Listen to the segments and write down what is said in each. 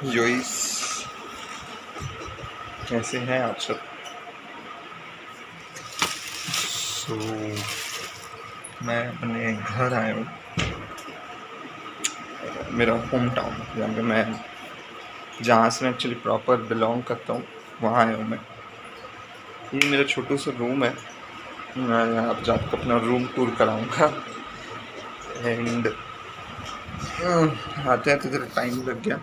योइस, कैसे हैं आप सब? सो मैं अपने घर आया हूँ, मेरा होम टाउन जहाँ से मैं एक्चुअली प्रॉपर बिलोंग करता हूँ, वहाँ आया हूँ मैं। ये मेरा छोटू सा रूम है। मैं यहाँ पर जाकर अपना रूम टूर कराऊँगा। एंड आते आते थोड़ा टाइम लग गया।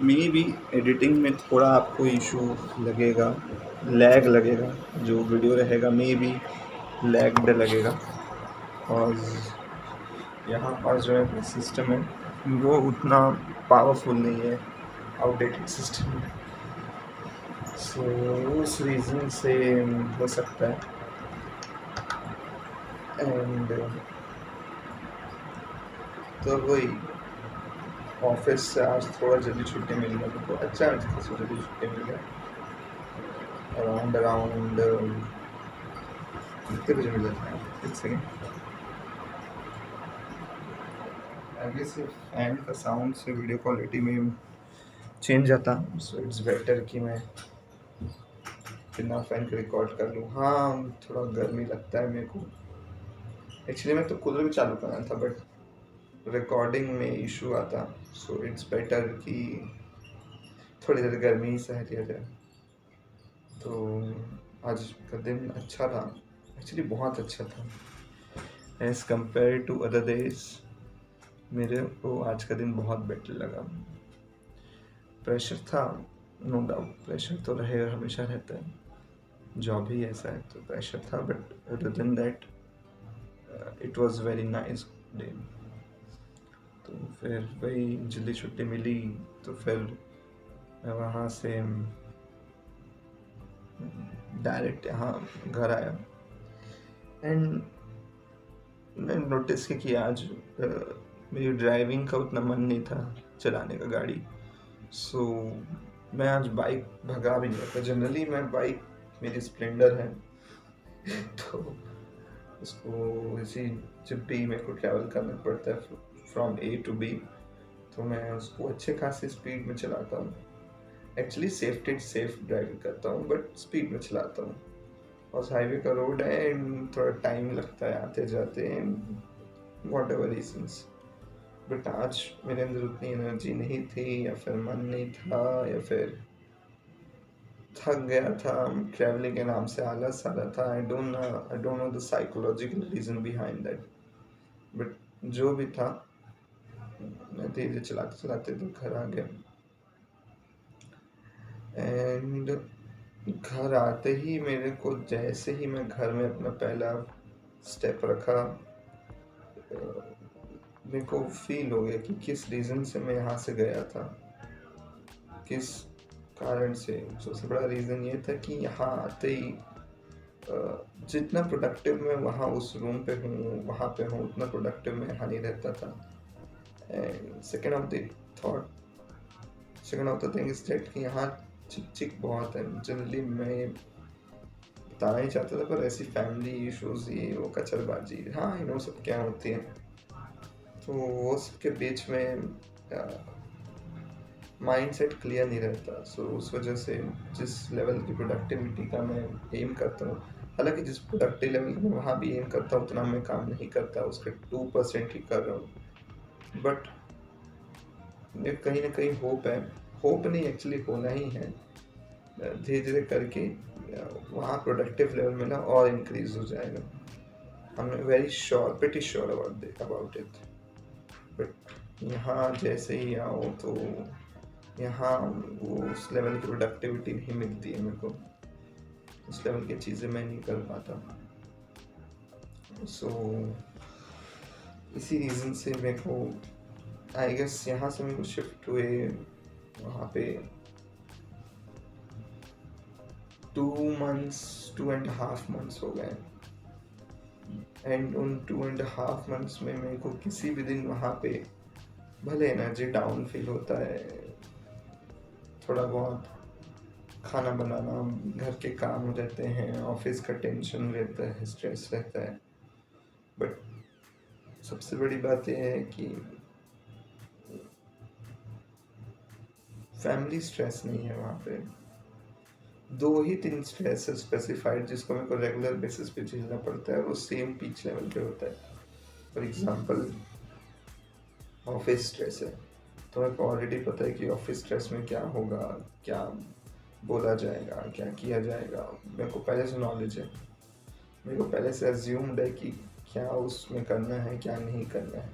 मे बी एडिटिंग में थोड़ा आपको इशू लगेगा, लैग लगेगा, जो वीडियो रहेगा मे बी लैग्ड लगेगा। और यहाँ पर जो है सिस्टम है वो उतना पावरफुल नहीं है, आउटडेटेड सिस्टम है। सो उस रीज़न से हो सकता है। एंड तो वही ऑफिस से आज थोड़ा जल्दी छुट्टी मिल गया मेरे को। अच्छा, आज खासी जल्दी छुट्टी मिल गया। अराउंड कितने बजे मिला था? एक सेकेंड, आगे से फैन का साउंड से वीडियो क्वालिटी में चेंज आता, सो इट्स बेटर कि मैं बिना फैन के रिकॉर्ड कर लूँ। हाँ, थोड़ा गर्मी लगता है मेरे को। एक्चुअली मैं तो कूलर भी चालू करना था बट रिकॉर्डिंग में इशू आता, सो इट्स बेटर कि थोड़ी देर गर्मी ही सह लिया जाए। तो आज का दिन अच्छा था, एक्चुअली बहुत अच्छा था as compared to other days. मेरे को आज का दिन बहुत बेटर लगा। प्रेशर था, नो डाउट, प्रेशर तो रहेगा, हमेशा रहता है, जॉब ही ऐसा है, तो प्रेशर था। But other than that it was very nice day. तो फिर वही जल्दी छुट्टी मिली, तो फिर मैं वहाँ से डायरेक्ट यहाँ घर आया। एंड मैं नोटिस किया कि आज मेरी ड्राइविंग का उतना मन नहीं था, चलाने का गाड़ी। सो मैं आज बाइक भगा भी नहीं रहा था। जनरली मैं बाइक, मेरी स्प्लेंडर है तो उसको ऐसी जब भी मेरे को ट्रैवल करना पड़ता है फ्रॉम ए टू बी, तो मैं उसको अच्छे खासी स्पीड में चलाता हूँ। एक्चुअली सेफ ड्राइविंग करता हूँ बट स्पीड में चलाता हूँ। और हाईवे का रोड है एंड थोड़ा टाइम लगता है आते जाते, वॉट एवर रीजन्स। बट आज मेरे अंदर उतनी एनर्जी नहीं थी, या फिर मन नहीं था, या फिर थक गया था। ट्रैवलिंग के नाम से आलस आ रहा था। I don't know the psychological reason behind that, but जो भी था, मैं धीरे चलाते चलाते तो घर आ गया। एंड घर आते ही मेरे को, जैसे ही मैं घर में अपना पहला स्टेप रखा, मेरे को फील हो गया कि किस रीज़न से मैं यहाँ से गया था, किस कारण से। सबसे बड़ा रीज़न ये था कि यहाँ आते ही जितना प्रोडक्टिव मैं वहाँ उस रूम पे हूँ, वहाँ पे हूँ, उतना प्रोडक्टिव मैं यहाँ नहीं रहता था। And second of the thing is that कि यहाँ चिक बहुत है। जनरली मैं बताना ही चाहता था, पर ऐसी फैमिली इशूज़, ये वो कचरबाजी, हाँ यू नो सब क्या होती है, तो वो सबके बीच में माइंड सेट क्लियर नहीं रहता। सो उस वजह से जिस लेवल की प्रोडक्टिविटी का मैं एम करता हूँ, हालांकि जिस प्रोडक्टिव लेवल का मैं वहाँ भी एम करता हूँ, उतना मैं काम नहीं करता, उसके 2% ही कर रहा हूँ। बट कहीं ना कहीं होप है, होप नहीं एक्चुअली होना ही है, धीरे धीरे करके वहाँ प्रोडक्टिव लेवल में ना और इंक्रीज हो जाएगा। I am very sure, pretty sure about it. But यहाँ जैसे ही आओ तो यहाँ वो उस लेवल की प्रोडक्टिविटी नहीं मिलती है मेरे को, उस लेवल की चीज़ें मैं नहीं कर पाता। सो इसी रीज़न से मेरे को, आई गेस यहाँ से मेरे को शिफ्ट हुए वहाँ पे 2.5 मंथ्स हो गए। एंड उन 2.5 मंथ्स में मेरे को किसी भी दिन वहाँ पे भले एनर्जी डाउन फील होता है, थोड़ा बहुत खाना बनाना, घर के काम रहते हैं, ऑफिस का टेंशन रहता है, स्ट्रेस रहता है, बट सबसे बड़ी बात यह है कि फैमिली स्ट्रेस नहीं है वहाँ पे। 2 ही 3 स्ट्रेस है स्पेसिफाइड जिसको मेरे को रेगुलर बेसिस पे झेलना पड़ता है, वो सेम पीच लेवल पे होता है। फॉर एग्जांपल ऑफिस स्ट्रेस है, तो मेरे को ऑलरेडी पता है कि ऑफिस स्ट्रेस में क्या होगा, क्या बोला जाएगा, क्या किया जाएगा, मेरे को पहले से नॉलेज है। मेरे को पहले से अज्यूम्ड है कि क्या उसमें करना है, क्या नहीं करना है।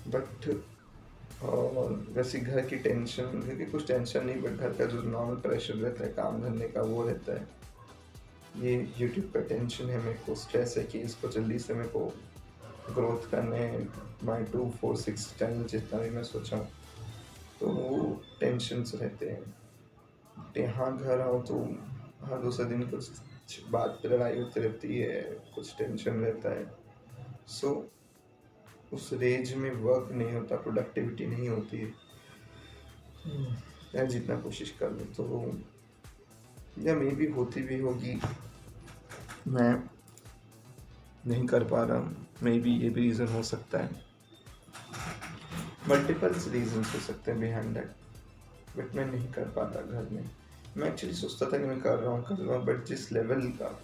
बट और वैसे घर की टेंशन, घर की कुछ टेंशन नहीं, बट घर का जो नॉर्मल प्रेशर रहता है काम धंधे का, वो रहता है। ये यूट्यूब का टेंशन है, मेरे को स्ट्रेस है कि इसको जल्दी से मेरे को ग्रोथ करने हैं, माई 2 4 6 चैनल जितना भी मैं सोचा हूँ, तो वो टेंशन्स रहते हैं। यहाँ घर आओ तो हर दूसरे दिन कुछ बात पे लड़ाई होती रहती है, कुछ टेंशन रहता है। सो उस रेंज में वर्क नहीं होता, प्रोडक्टिविटी नहीं होती है। मैं जितना कोशिश कर लूँ तो, या मे भी होती भी होगी, मैं नहीं कर पा रहा हूँ। मे बी ये भी रीज़न हो सकता है, मल्टीपल्स रीजन्स हो सकते हैं बिहाइंड दैट, बट मैं नहीं कर पाता घर में। मैं एक्चुअली सोचता था कि मैं कर रहा हूँ, बट जिस लेवल का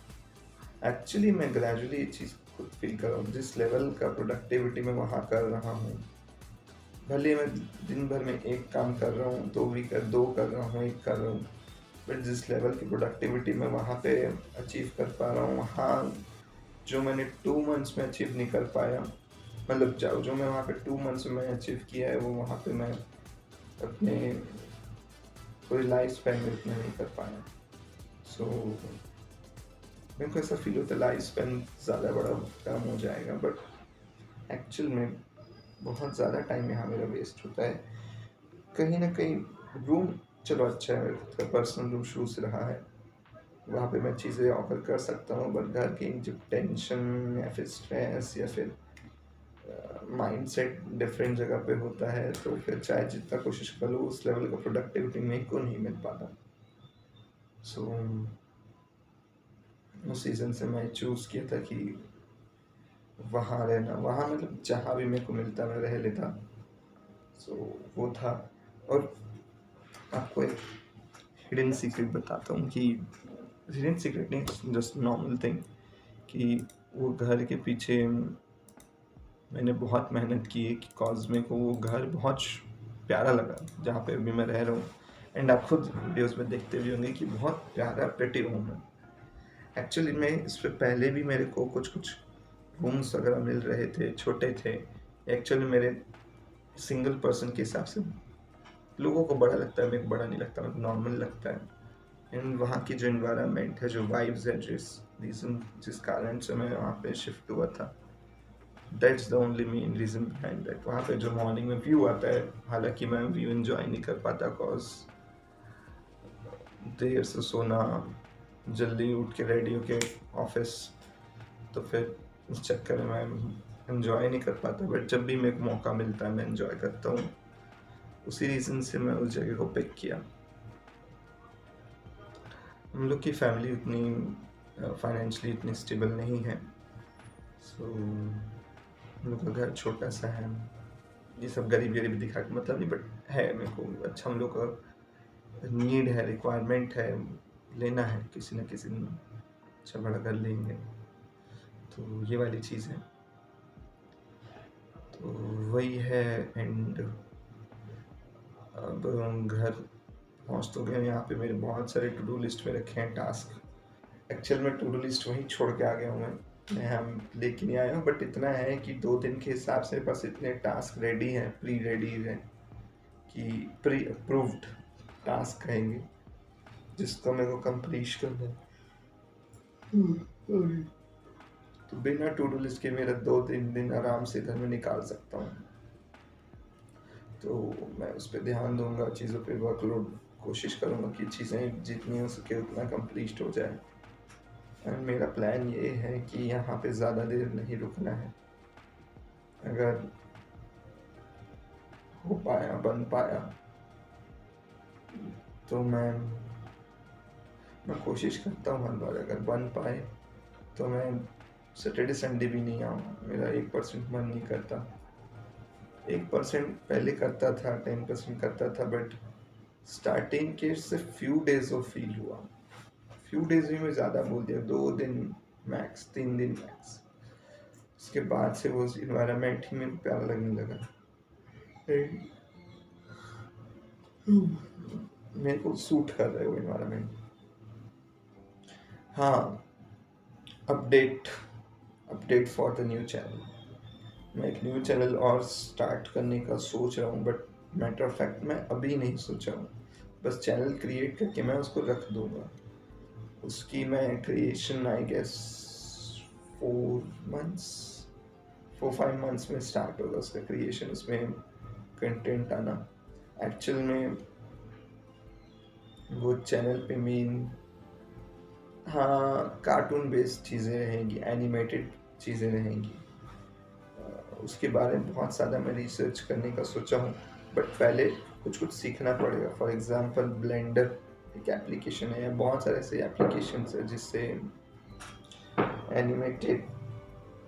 एक्चुअली मैं ग्रेजुअली ये चीज़ खुद फील कर रहा हूँ, जिस लेवल का प्रोडक्टिविटी मैं वहाँ कर रहा हूँ, भले मैं दिन भर में एक काम कर रहा हूँ, 2 कर रहा हूँ, 1 कर रहा हूँ, बट जिस लेवल की प्रोडक्टिविटी मैं वहाँ पे अचीव कर पा रहा हूँ, वहाँ जो मैंने 2 मंथ्स में अचीव नहीं कर पाया, मतलब जो मैं वहाँ पे 2 मंथ्स में अचीव किया है, वो वहाँ पे मैं अपने पूरी लाइफ स्पैन में इतना नहीं कर पाया। सो मेरे को ऐसा फील होता है लाइफ स्पैन ज़्यादा बड़ा कम हो जाएगा, बट एक्चुअल में बहुत ज़्यादा टाइम यहाँ मेरा वेस्ट होता है। कहीं ना कहीं रूम चलो अच्छा है, मेरे खुद का पर्सनल रूम शुरू से रहा है, वहाँ पे मैं चीज़ें ऑफर कर सकता हूँ, बट घर की जो टेंशन या फिर स्ट्रेस या फिर माइंड सेट डिफरेंट जगह पे होता है, तो फिर चाहे जितना कोशिश कर लो उस लेवल का प्रोडक्टिविटी मेरे को नहीं मिल पाता। सो उस सीज़न से मैं चूज़ किया था कि वहाँ रहना, वहाँ मतलब जहाँ भी मेरे को मिलता मैं रह लेता। सो वो था। और आपको एक हिडन सीक्रेट बताता हूँ कि हिडन सीक्रेट नहीं, जस्ट नॉर्मल थिंग, कि वो घर के पीछे मैंने बहुत मेहनत की है कि कॉज मेरे को वो घर बहुत प्यारा लगा जहाँ पे अभी मैं रह रहा हूँ। एंड आप खुद वीडियोस में देखते भी होंगे कि बहुत प्यारा प्रेटी रूम है। एक्चुअली में इस पर पहले भी मेरे को कुछ कुछ रूम्स वगैरह मिल रहे थे, छोटे थे। एक्चुअली मेरे सिंगल पर्सन के हिसाब से लोगों को बड़ा लगता है, मेरे को बड़ा नहीं लगता, मेरे को नॉर्मल लगता है। एंड वहाँ की जो इन्वायरमेंट है, जो वाइब्स है, जिस कारण से मैं वहाँ पे शिफ्ट हुआ था, that's the only main reason behind that. वहाँ पे जो मॉर्निंग में व्यू आता है, हालांकि मैं व्यू एंजॉय नहीं कर पाता कॉज देर से सोना, जल्दी उठ के रेडी होके ऑफिस, तो फिर इस चक्कर में मैं एंजॉय नहीं कर पाता। बट जब भी मेरे को मौका मिलता है मैं एंजॉय करता हूँ, उसी रीज़न से मैं उस जगह को पिक किया। हम लोग की फैमिली उतनी फाइनेंशियली इतनी स्टेबल नहीं है, सो हम लोग का घर छोटा सा है। ये सब गरीब गरीब दिखा के मतलब नहीं, बट है मेरे को अच्छा, हम लोग का नीड है, रिक्वायरमेंट है, लेना है किसी न किसी दिन, अच्छा बड़ा घर लेंगे, तो ये वाली चीज़ है। तो वही है। एंड अब हम घर पहुँच तो गए, यहाँ पे मेरे बहुत सारे टू डू लिस्ट में रखे हैं टास्क। एक्चुअल में टू डू लिस्ट वहीं छोड़ के आ गया हूँ मैं हम लेके नहीं आया हूँ, बट इतना है कि 2 दिन के हिसाब से बस इतने टास्क रेडी हैं, प्री रेडी हैं, कि प्री अप्रूव्ड टास्क कहेंगे, जिसको मेरे को कंप्लीट करना है। तो बिना टू डू लिस्ट के मेरा 2-3 दिन आराम से घर में निकाल सकता हूँ। तो मैं उस पर ध्यान दूंगा, चीज़ों पे वर्कलोड कोशिश करूँगा कि चीज़ें जितनी हो सके उतना कंप्लीट हो जाए। एंड मेरा प्लान ये है कि यहाँ पे ज़्यादा देर नहीं रुकना है। अगर हो पाया, बन पाया, तो मैं कोशिश करता हूँ हर बार, अगर बन पाए तो मैं सैटरडे संडे भी नहीं आऊँ। मेरा 1% मन नहीं करता। 1% पहले करता था, 10% करता था, बट स्टार्टिंग के से फ्यू डेज ऑफ फील हुआ, फ्यू डेज भी मैं ज़्यादा बोल दिया, 2 दिन मैक्स, 3 दिन मैक्स। उसके बाद से वो इन्वायरमेंट ही मेरे को प्यारा लगने लगा। मेरे को सूट कर रहा है वो इन्वायरमेंट। हाँ, update, update for the new channel. मैं एक न्यू चैनल और स्टार्ट करने का सोच रहा हूँ, बट मैटर ऑफ फैक्ट मैं अभी नहीं सोचा हूँ। बस चैनल क्रिएट करके मैं उसको रख दूँगा। उसकी मैं creation I guess 4 months, 4-5 months में स्टार्ट होगा उसका क्रिएशन, उसमें कंटेंट आना। एक्चुअल में वो चैनल पे मेन, हाँ, कार्टून बेस्ड चीज़ें रहेंगी, एनिमेटेड चीज़ें रहेंगी। उसके बारे में बहुत ज़्यादा मैं रिसर्च करने का सोचा हूँ, बट पहले कुछ कुछ सीखना पड़ेगा। फॉर एग्ज़ाम्पल ब्लेंडर एक एप्लीकेशन है, या बहुत सारे ऐसे एप्लीकेशन है जिससे एनिमेटेड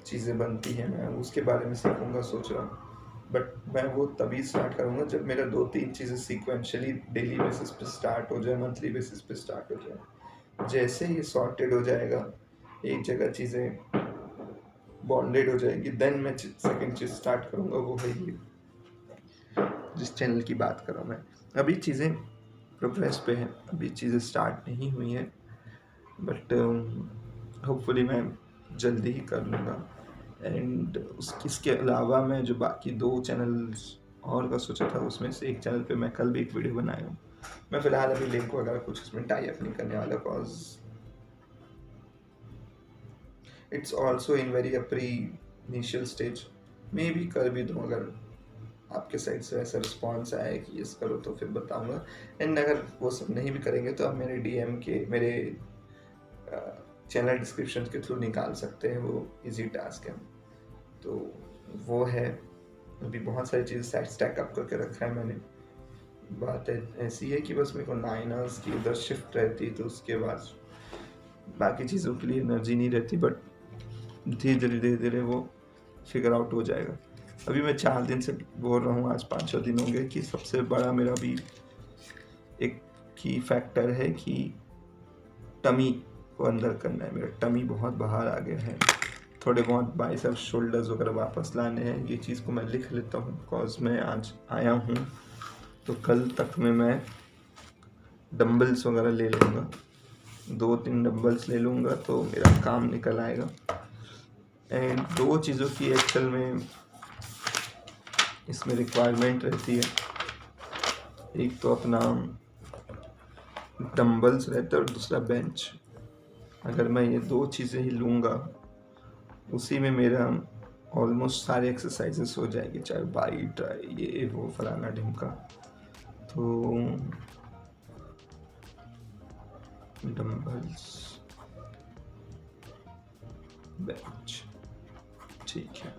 चीज़ें बनती हैं। मैं उसके बारे में सीखूंगा सोच रहा हूँ, बट मैं वो तभी स्टार्ट करूँगा जब मेरा 2-3 चीज़ें सीक्वेंशली डेली बेसिस पे स्टार्ट हो जाए, मंथली बेसिस पे स्टार्ट हो जाए। जैसे ही सॉर्टेड हो जाएगा, एक जगह चीज़ें बॉन्डेड हो जाएगी, देन मैं सेकंड चीज़ स्टार्ट करूँगा। वो है ये जिस चैनल की बात कर रहा हूँ मैं। अभी चीज़ें प्रोग्रेस पे हैं, अभी चीज़ें स्टार्ट नहीं हुई हैं, बट होपफुली मैं जल्दी ही कर लूँगा। एंड इसके अलावा मैं जो बाकी 2 चैनल्स और का सोचा था, उसमें से एक चैनल पे मैं कल भी एक वीडियो बनाया हूँ। मैं फ़िलहाल अभी लिंक वगैरह कुछ उसमें टाई अप नहीं करने वाला, because it's also in very a pre initial stage. May be कर भी दूँ, अगर आपके साइड से ऐसा रिस्पॉन्स आया कि यस करो तो फिर बताऊँगा। एंड अगर वो सब नहीं भी करेंगे तो आप मेरे DM के, मेरे चैनल डिस्क्रिप्शन के थ्रू निकाल सकते हैं, वो इजी टास्क है। तो वो है, अभी बहुत सारी चीज़ें स्टैक अप करके रखा है मैंने। बात ऐसी है कि बस मेरे को 9 आवर्स की उधर शिफ्ट रहती, तो उसके बाद बाकी चीज़ों के लिए एनर्जी नहीं रहती, बट धीरे धीरे वो फिगर आउट हो जाएगा। अभी मैं 4 दिन से बोल रहा हूँ, आज 5-6 दिन हो गए, कि सबसे बड़ा मेरा भी एक की फैक्टर है कि टमी को अंदर करना है। मेरा टमी बहुत बाहर आ गया है, थोड़े बहुत बाइसेप्स शोल्डर्स वगैरह वापस लाने हैं। ये चीज़ को मैं लिख लेता हूँ, बिकॉज मैं आज आया हूँ तो कल तक में मैं डंबल्स वगैरह ले लूँगा, 2-3 डंबल्स ले लूँगा तो मेरा काम निकल आएगा। एंड 2 चीज़ों की एक्चुअल में इसमें रिक्वायरमेंट रहती है। एक तो अपना डंबल्स रहता है और दूसरा बेंच। अगर मैं ये 2 चीज़ें ही लूँगा, उसी में मेरा ऑलमोस्ट सारे एक्सरसाइजेस हो जाएंगे, चाहे बाई ट्राई ये वो फलाना ढिमका। तो डंबल्स, बेंच, ठीक है।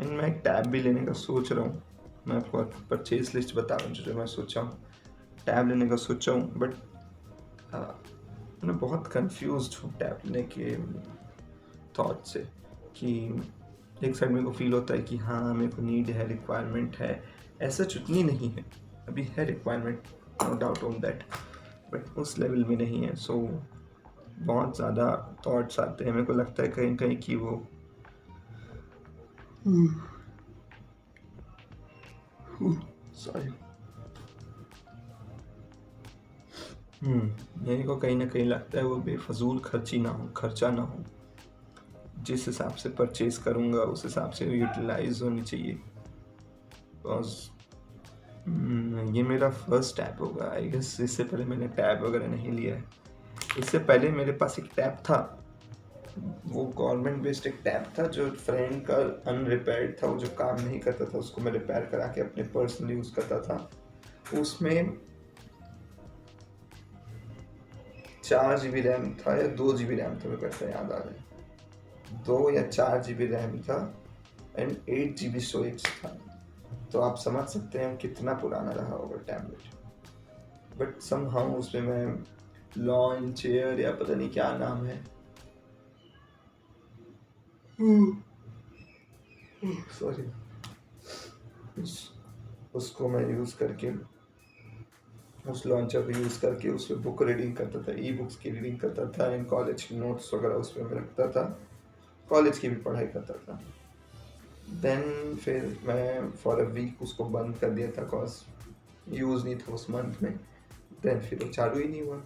एंड मैं एक टैब भी लेने का सोच रहा हूँ। मैं आपको परचेज लिस्ट बता रहा हूँ जो मैं सोचा हूँ। टैब लेने का सोचा हूँ, बट मैं बहुत कंफ्यूज्ड हूँ टैब लेने के थॉट से। कि एक साइड मेरे को फील होता है कि हाँ मेरे को नीड है, रिक्वायरमेंट है, ऐसा चुटनी नहीं है, अभी है requirement, no doubt on that, but उस लेवल में नहीं है। सो बहुत ज़्यादा थॉट्स आते हैं, मेरे को लगता है कहीं कहीं कि वो सॉरी मेरे को कहीं ना कहीं लगता है वो बेफजूल खर्चा ना हो। जिस हिसाब से परचेज करूँगा उस हिसाब से यूटिलाइज होनी चाहिए। बिकॉज ये मेरा फर्स्ट टैब होगा आई गेस, इससे पहले मैंने टैब वगैरह नहीं लिया है। इससे पहले मेरे पास एक टैब था, वो गवर्नमेंट बेस्ड एक टैब था, जो फ्रेंड का अनरिपेयर्ड था, वो जो काम नहीं करता था उसको मैं रिपेयर करा के अपने पर्सनल यूज़ करता था। उसमें 4 GB रैम था या 2 GB रैम था, मेरे को ऐसा याद आ रहा है, 2 या 4 GB रैम था एंड 8 GB स्टोरेज था। तो आप समझ सकते हैं कितना पुराना रहा होगा टैबलेट। बट समहाउ उसमें मैं लॉन चेयर या पता नहीं क्या नाम है, सॉरी, उसको मैं यूज़ करके उस लॉन्चर को यूज़ करके उस पर बुक रीडिंग करता था, ई बुक्स की रीडिंग करता था, एंड कॉलेज की नोट्स वगैरह उस पर मैं रखता था, कॉलेज की भी पढ़ाई करता था। देन फिर मैं फॉर अ वीक उसको बंद कर दिया था, कॉज यूज़ नहीं था उस मंथ में। देन फिर वो चालू ही नहीं हुआ।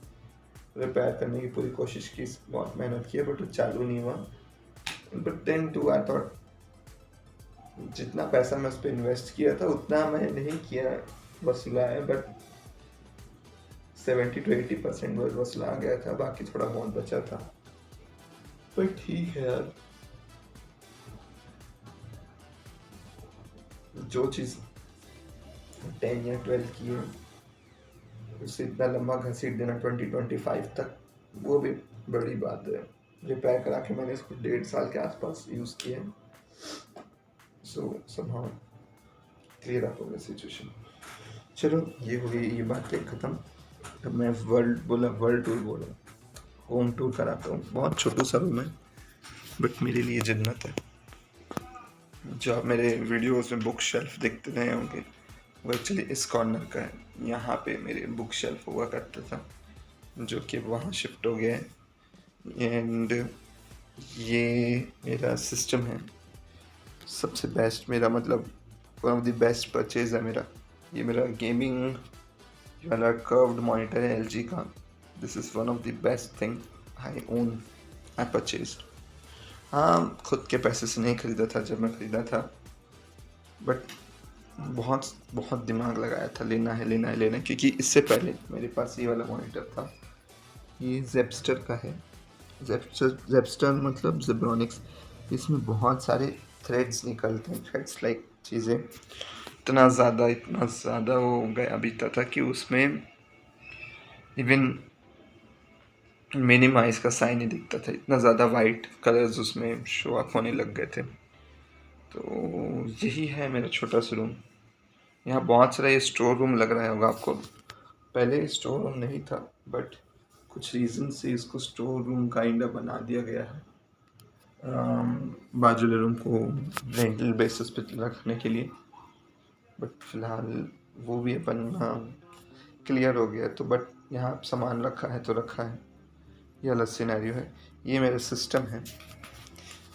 रिपेयर करने की पूरी कोशिश की, बहुत मेहनत की, बट वो चालू नहीं हुआ। But then too I thought जितना पैसा मैं उस पर इन्वेस्ट किया था उतना मैं नहीं किया, वसूला है, बट 70 to 80% वसूला गया था, बाकी थोड़ा बहुत बचा था। पर ठीक है यार, जो चीज़ 10 या 12 की है उसे इतना लंबा घसीट देना 2025 तक, वो भी बड़ी बात है। रिपेयर करा के मैंने इसको 1.5 साल के आसपास यूज़ किया है। सो समहाउ क्लियर अप हो गया सिचुएशन। चलो ये हो गई ये बातें ख़त्म। अब मैं वर्ल्ड टूर बोला, होम टूर कराता हूँ। बहुत छोटू सा रूम है, बट मेरे लिए जन्नत है। जो आप मेरे वीडियोस में बुक शेल्फ देखते रहे होंगे, वो एक्चुअली इस कॉर्नर का है। यहाँ पे मेरे बुक शेल्फ हुआ करता था, जो कि वहाँ शिफ्ट हो गया है। एंड ये मेरा सिस्टम है, सबसे बेस्ट, मेरा मतलब one of the best purchase है मेरा। ये मेरा गेमिंग वाला कर्व्ड मॉनिटर है LG का। This is one of the best thing I own, I purchased. हाँ, खुद के पैसे से नहीं ख़रीदा था जब मैं ख़रीदा था, बट बहुत बहुत दिमाग लगाया था, लेना है लेना है लेना है, क्योंकि इससे पहले मेरे पास ये वाला मॉनिटर था। ये जेपस्टर का है। जेपस्टर मतलब जेब्रॉनिक्स। इसमें बहुत सारे थ्रेड्स निकलते हैं, थ्रेड्स लाइक चीज़ें। इतना ज़्यादा वो गया बीता था कि उसमें इवन मिनिमाइज का साइन ही दिखता था, इतना ज़्यादा वाइट कलर्स उसमें शो अप होने लग गए थे। तो यही है मेरा छोटा सा रूम। यहाँ बहुत सारा ये स्टोर रूम लग रहा होगा आपको। पहले स्टोर रूम नहीं था, बट कुछ रीज़न से इसको स्टोर रूम काइंड ऑफ बना दिया गया है, बाजुले रूम को रेंटल बेसिस पे रखने के लिए। बट फिलहाल वो भी अपन क्लियर हो गया, तो बट यहाँ सामान रखा है तो रखा है, ये अलग सिनेरियो है। ये मेरा सिस्टम है,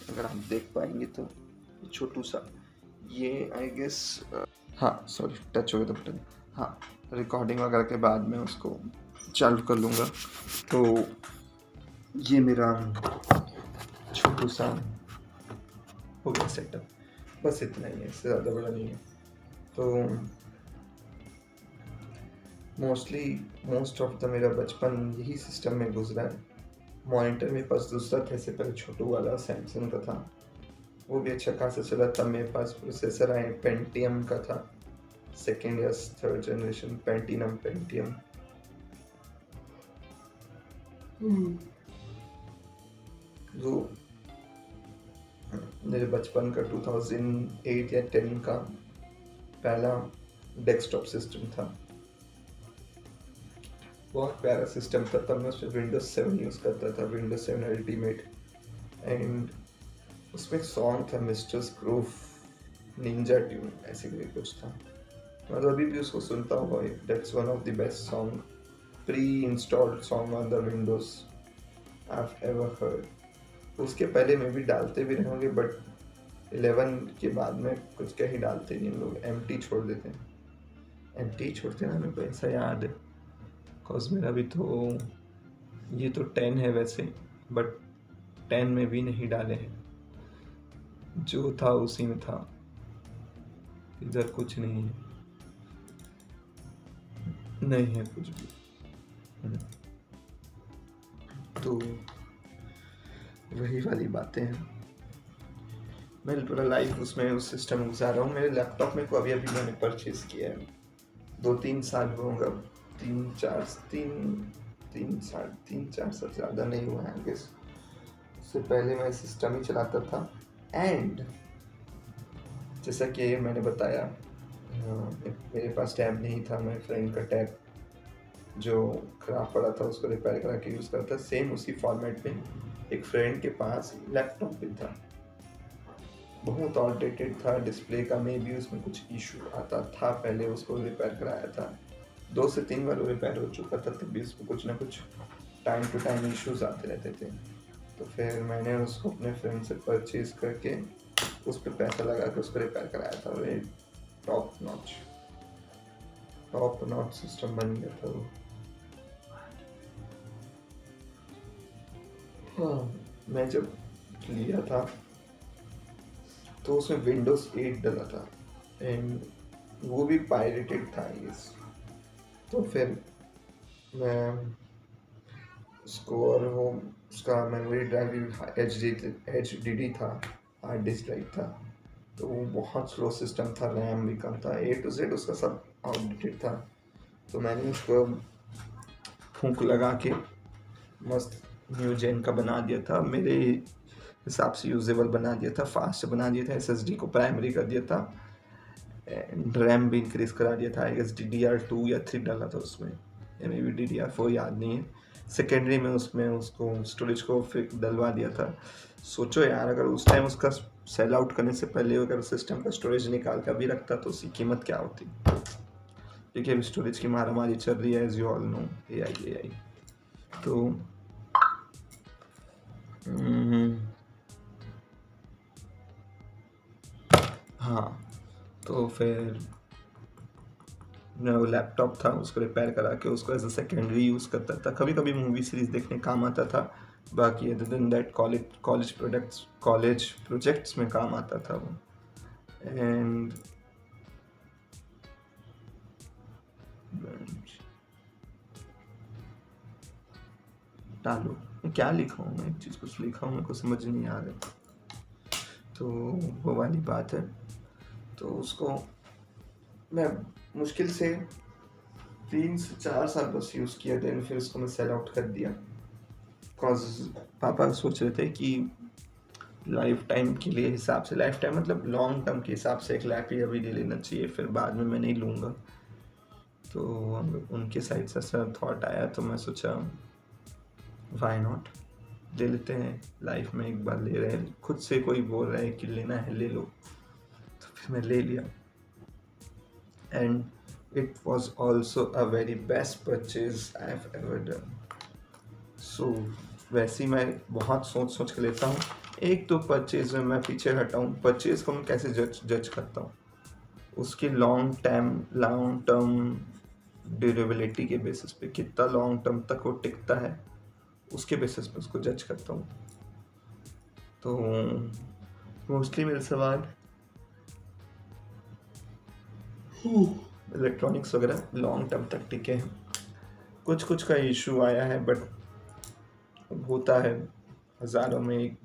अगर आप देख पाएंगे तो छोटू सा। ये आई गेस हाँ सॉरी, टच हो गया था बटन। हाँ, रिकॉर्डिंग वगैरह के बाद मैं उसको चालू कर लूँगा। तो ये मेरा छोटू सा हो गया सेटअप, बस इतना ही है, इससे ज़्यादा बड़ा नहीं है। तो मोस्ट ऑफ द मेरा बचपन यही सिस्टम में गुजरा है। मॉनिटर मेरे पास दूसरा था, इससे पहले छोटू वाला सैमसंग का था, वो भी अच्छा खासा चला था। मेरे पास प्रोसेसर आए पेंटियम का था, 2nd या 3rd जनरेशन पेंटियम। वो मेरे बचपन का 2008 या 10 का पहला डेस्कटॉप सिस्टम था। बहुत प्यारा सिस्टम था। तब मैं उस पर Windows 7 यूज़ करता था, Windows 7 अल्टीमेट। एंड उसमें एक सॉन्ग था मिस्टर स्क्रूफ निंजा ट्यून, ऐसे करके कुछ था। मैं तो अभी भी उसको सुनता हूँ भाई, that's one of the best song, pre installed song on the Windows I have ever heard. उसके पहले में भी डालते भी रहेंगे, बट 11 के बाद में कुछ कहीं डालते नहीं, लोग एम्प्टी छोड़ देते हैं। एम्प्टी छोड़ते ना, मेरे को ऐसा याद है, कॉज मेरा भी तो ये तो 10 है वैसे, बट 10 में भी नहीं डाले हैं, जो था उसी में था, इधर कुछ नहीं है, नहीं है कुछ भी। तो वही वाली बातें हैं। मैं पूरा लाइफ उसमें उस सिस्टम में गुजार रहा हूँ। मेरे लैपटॉप में को अभी मैंने परचेज़ किया है, 2-3 साल होगा, 3-4 साल ज़्यादा नहीं हुआ है गेस। उससे पहले मैं सिस्टम ही चलाता था। एंड जैसा कि मैंने बताया, मेरे पास टैब नहीं था, मेरे फ्रेंड का टैब जो ख़राब पड़ा था उसको रिपेयर करा के यूज़ करता। सेम उसी फॉर्मेट में एक फ्रेंड के पास लैपटॉप भी था, बहुत आउटडेटेड था डिस्प्ले का, मे भी उसमें कुछ इशू आता था, पहले उसको रिपेयर कराया था। 2 से 3 बार वो रिपेयर हो चुका था, तब भी उसमें कुछ ना कुछ टाइम टू टाइम इश्यूज आते रहते थे। तो फिर मैंने उसको अपने फ्रेंड से परचेज करके उस पर पैसा लगा के उसको रिपेयर कराया था, और टॉप नॉच सिस्टम बन गया था वो। हाँ, मैं जब लिया था तो उसमें विंडोज 8 डला था, एंड वो भी पायरेटेड था आई गेस। तो फिर मैं उसको, और वो उसका मेमोरी ड्राइव भी एच डी डी था, हार्ड डिस्क ड्राइव था, तो वो बहुत स्लो सिस्टम था, रैम भी कम था, ए टू जेड उसका सब आउटडेटेड था। तो मैंने उसको फूंक लगा के मस्त न्यू जेन का बना दिया था, मेरे हिसाब से यूजेबल बना दिया था, फास्ट बना दिया था, एसएसडी को प्राइमरी कर दिया था, एंड रैम भी इंक्रीज करा दिया था। आई गेस DDR2 या 3 डाला था उसमें, या मे बी DDR4, याद नहीं है। सेकेंडरी में उसमें उसको स्टोरेज को फिर डलवा दिया था। सोचो यार, अगर उस टाइम उसका सेल आउट करने से पहले अगर सिस्टम का स्टोरेज निकाल कर भी रखता तो उसकी कीमत क्या होती, क्योंकि अभी स्टोरेज की मारामारी चल रही है, as you all know, AI। तो हाँ, तो फिर वो लैपटॉप था, उसको रिपेयर करा के उसको एज अ सेकेंडरी यूज़ करता था, कभी कभी मूवी सीरीज देखने काम आता था। बाकी other than that college projects में काम आता था वो। एंड डालो, मैं क्या लिखा हूँ, मैं एक चीज़ कुछ लिखा हूँ, मेरे को समझ नहीं आ रहा, तो वो वाली बात है। तो उसको मैं मुश्किल से 3 से 4 साल बस यूज़ किया, देन फिर उसको मैं सेल आउट कर दिया, बिकॉज पापा सोच रहे थे कि लाइफ टाइम के लिए हिसाब से, लाइफ टाइम मतलब लॉन्ग टर्म के हिसाब से एक लैपी अभी ले लेना चाहिए, फिर बाद में मैं नहीं लूँगा। तो उनके साइड से ऐसा थॉट आया, तो मैं सोचा वाई नॉट, ले लेते हैं, लाइफ में एक बार ले रहे हैं, खुद से कोई बोल रहा है कि लेना है ले लो, तो फिर मैं ले लिया। And it was also a very best purchase I have ever done. So वैसे ही मैं बहुत सोच के लेता हूँ। एक तो परचेज में मैं पीछे हटाऊँ, परचेज को मैं कैसे जज करता हूँ, उसकी लॉन्ग टर्म ड्यूरेबिलिटी के बेसिस पे, कितना लॉन्ग टर्म तक वो टिकता है, उसके बेसिस पे उसको जज करता हूँ। तो मोस्टली मेरे सवाल इलेक्ट्रॉनिक्स वगैरह लॉन्ग टर्म तक टिके हैं। कुछ का इशू आया है, बट होता है, हज़ारों में एक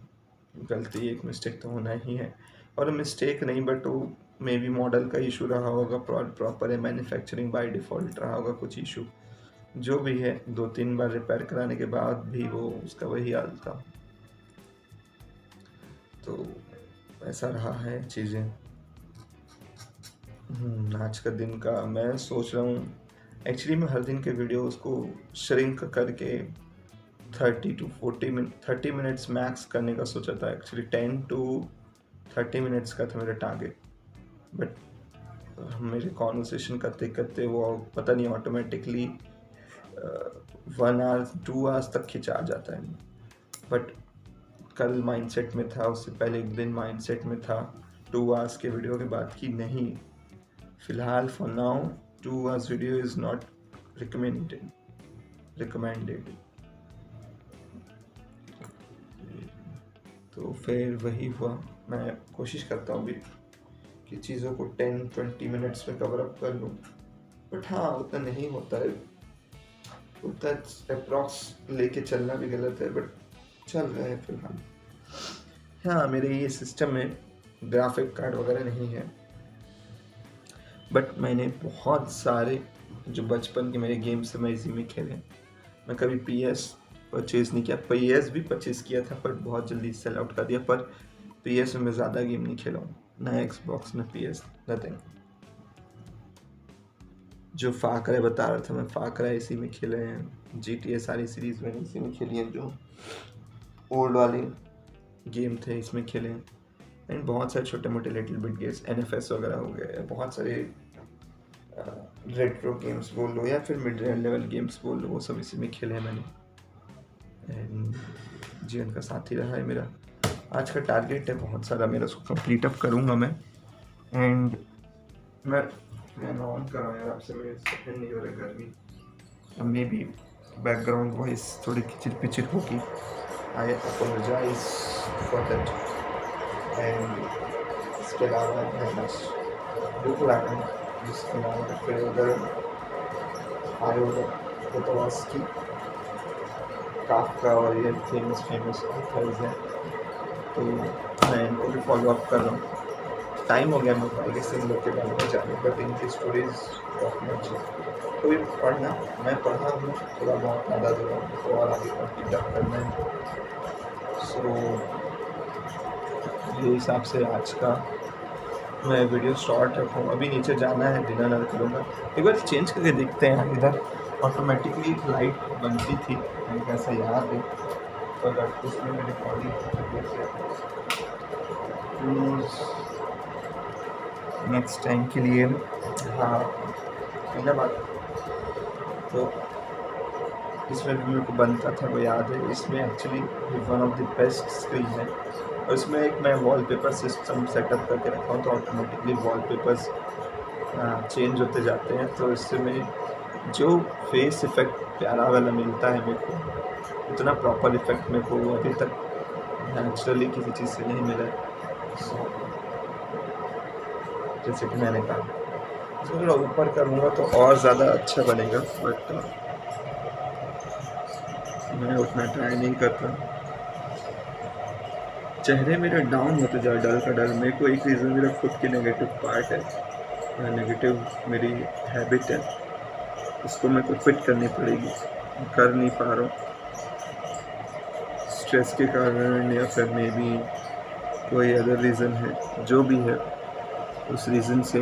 गलती, एक मिस्टेक तो होना ही है। और मिस्टेक नहीं, बट वो मे बी मॉडल का इशू रहा होगा, प्रॉपर है, मैन्युफैक्चरिंग बाय डिफ़ॉल्ट रहा होगा कुछ इशू, जो भी है। 2-3 बार रिपेयर कराने के बाद भी वो उसका वही हाल था। तो ऐसा रहा है चीज़ें। आज का दिन का मैं सोच रहा हूँ, एक्चुअली मैं हर दिन के वीडियोस को श्रिंक करके 30 मिनट्स मैक्स करने का सोचा था। एक्चुअली 10 to 30 मिनट्स का था मेरा टारगेट, बट मेरे कॉन्वर्सेशन करते करते वो पता नहीं ऑटोमेटिकली 1 आवर 2 आवर्स तक खिंचा जाता है। बट कल माइंडसेट में था, उससे पहले एक दिन माइंडसेट में था 2 आवर्स के वीडियो के बाद कि नहीं, फिलहाल for now 2 hours video is not recommended. तो फिर वही हुआ, मैं कोशिश करता हूँ भी कि चीज़ों को 10-20 मिनट्स में कवर अप कर लूँ, बट हाँ उतना नहीं होता है, उतना अप्रॉक्स लेके चलना भी गलत है, बट चल रहा है फिलहाल। हाँ, मेरे ये सिस्टम में ग्राफिक कार्ड वगैरह नहीं है, बट मैंने बहुत सारे जो बचपन के मेरे गेम्स मैं इसी में खेले। मैं कभी PS परचेज़ नहीं किया, PS भी परचेज़ किया था पर बहुत जल्दी सेल आउट कर दिया। पर PS में मैं ज़्यादा गेम नहीं खेला हूँ, ना Xbox ना PS, नथिंग। जो फाकरे बता रहा था मैं, फाकरा इसी में खेले हैं, GTA सारी सीरीज़ मैंने इसी में खेली हैं, जो ओल्ड वाले गेम थे इसमें खेले हैं। एंड बहुत सारे छोटे मोटे लिटिल बिट गेम्स, NFS वगैरह हो गए, बहुत सारे रेट्रो गेम्स बोल लो या फिर मिड लेवल गेम्स बोल लो, वो सब इसी में खेले हैं मैंने। एंड जीवन का साथी रहा है मेरा। आज का टारगेट है बहुत सारा मेरा, उसको कंप्लीट अप करूँगा मैं। एंड मैं ऑन कर रहा हूँ यार, आपसे मेरे सेकंड नहीं हो रहा गर्मी। अब मे बी बैकग्राउंड वॉइस थोड़ी किचिर पिचिर होगी, आई अपोलोजाइज फॉर दैट। एंड इसके अलावा मैं बस दुख रहा हूँ, जिसके अलावा फिर उधर आयोडोस्की, काफका और ये फेमस ऑथर्स हैं, तो मैं इनको भी फॉलो अप कर रहा हूँ। टाइम हो गया मेरे को आगे से इन लोग के बारे में जाने, बट इनकी स्टोरीज बहुत अच्छी है। तो ये पढ़ना, मैं पढ़ा हूँ थोड़ा बहुत, आधा दूर तो और आगे कंप्लीट अप करना है। सो ये हिसाब से आज का मैं वीडियो स्टार्ट रखूँ। अभी नीचे जाना है, डिनर करूँगा। एक बार चेंज करके देखते हैं, इधर ऑटोमेटिकली लाइट बनती थी, मुझे ऐसा याद है, तो अगर उसमें मेरी बॉडी नेक्स्ट टाइम के लिए। हाँ पहला बात तो इसमें भी मेरे को बनता था, वो याद है। इसमें actually one of the best screen है, और इसमें एक मैं वॉलपेपर सिस्टम सेटअप करके रखा हूँ, तो ऑटोमेटिकली वॉलपेपर्स चेंज होते जाते हैं। तो इससे में जो फेस इफ़ेक्ट प्यारा वाला मिलता है मेरे को, उतना प्रॉपर इफ़ेक्ट मेरे को अभी तक नेचुरली किसी चीज़ से नहीं मिला है। सो जैसे कि मैंने कहा, इसको थोड़ा ऊपर करूँगा तो और ज़्यादा अच्छा बनेगा, बट मैं उतना ट्राई नहीं करता। चेहरे मेरे डाउन होते जा, डल का डल। मेरे को एक रीज़न मेरा खुद की नेगेटिव पार्ट है, नेगेटिव मेरी हैबिट है, उसको मेरे को फिट करनी पड़ेगी, कर नहीं पा रहा हूँ स्ट्रेस के कारण, या फिर मे बी कोई अदर रीज़न है, जो भी है उस रीज़न से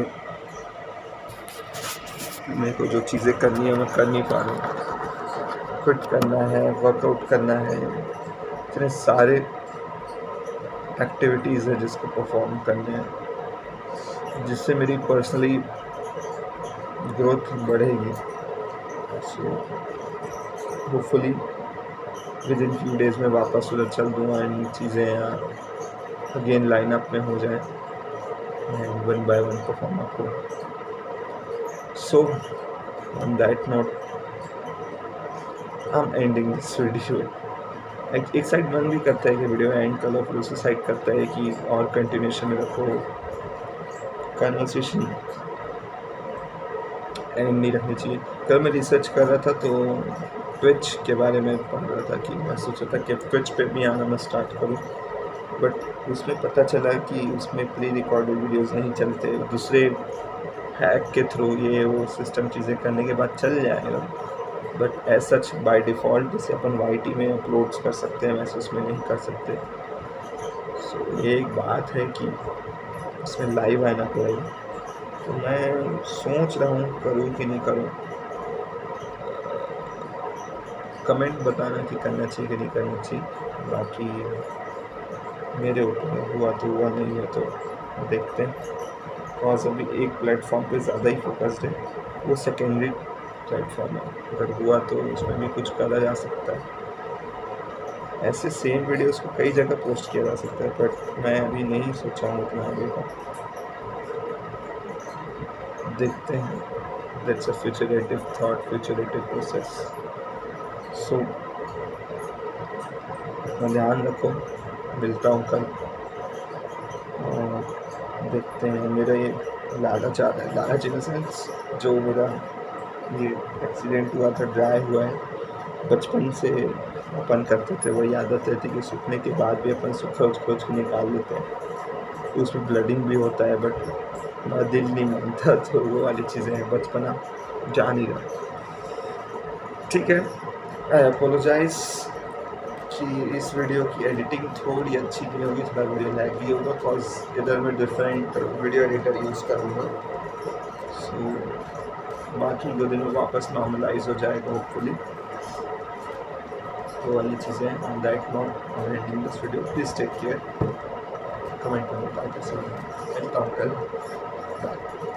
मेरे को जो चीज़ें करनी है मैं कर नहीं पा रहा हूँ। फिट करना है, वर्कआउट करना है, इतने सारे एक्टिविटीज़ है जिसको परफॉर्म करने हैं, जिससे मेरी पर्सनली ग्रोथ बढ़ेगी। So hopefully with in few days में वापस उधर चल दूँगा, एंड चीज़ें अगेन लाइनअप में हो जाए, and one by one perform up हो। So on that note I am ending this video. एक साइड मन भी करता है कि वीडियो एंड कर लो, फिर दूसरी साइड करता है कि और कंटिन्यूशन में रखो, कन्वर्सेशन एंड नहीं रखनी चाहिए। कल मैं रिसर्च कर रहा था तो ट्विच के बारे में पढ़ रहा था कि मैं सोचा था कि ट्विच पे भी आना मैं स्टार्ट करूँ, बट उसमें पता चला कि उसमें प्री रिकॉर्डेड वीडियोस नहीं चलते, दूसरे हैक के थ्रू ये वो सिस्टम चीज़ें करने के बाद चल जाएगा, but as such by default जैसे अपन YT में अपलोड्स कर सकते हैं वैसे उसमें नहीं कर सकते। सो ये एक बात है कि उसमें लाइव आना पड़ेगा, तो मैं सोच रहा हूँ करूँ कि नहीं करूँ। कमेंट बताना कि करना चाहिए कि नहीं करना चाहिए, बाकी मेरे ऊपर हुआ तो हुआ, नहीं हुआ तो देखते हैं। बिकॉज अभी एक प्लेटफॉर्म पे ज़्यादा ही फोकस्ड है, वो सेकेंडरी प्लेटफॉर्म है, अगर हुआ तो उसमें भी कुछ करा जा सकता है। ऐसे सेम वीडियोस को कई जगह पोस्ट किया जा सकता है, बट मैं अभी नहीं सोचा हूँ उतना आगे का, देखते हैं। That's a futurative thought, futurative process. So अपना ध्यान रखो, मिलता हूँ कल, और देखते हैं। मेरा ये लालच आ रहा है, लालच इन द सेंस जो मेरा ये एक्सीडेंट हुआ था, ड्राई हुआ है, बचपन से अपन करते थे, वही आदत रहती कि सूखने के बाद भी अपन खोज खोज के निकाल लेते हैं, तो उसमें ब्लडिंग भी होता है, बट मेरा दिल नहीं मानता, तो वो वाली चीज़ें हैं, बचपना जा नहीं रहा। ठीक है, आई अपोलोजाइज़ कि इस वीडियो की एडिटिंग थोड़ी अच्छी नहीं होगी, थोड़ा वीडियो लैग भी होगा, बिकॉज इधर मैं डिफरेंट वीडियो एडिटर यूज़ करूँगा। सो बाकी 2 दिन में वापस नॉर्मलाइज हो जाएगा होपफुली, तो वाली चीज़ें। On that note I am ending this video. Please take care, comment में बताओ कैसे मिलता हूँ कल। बाय।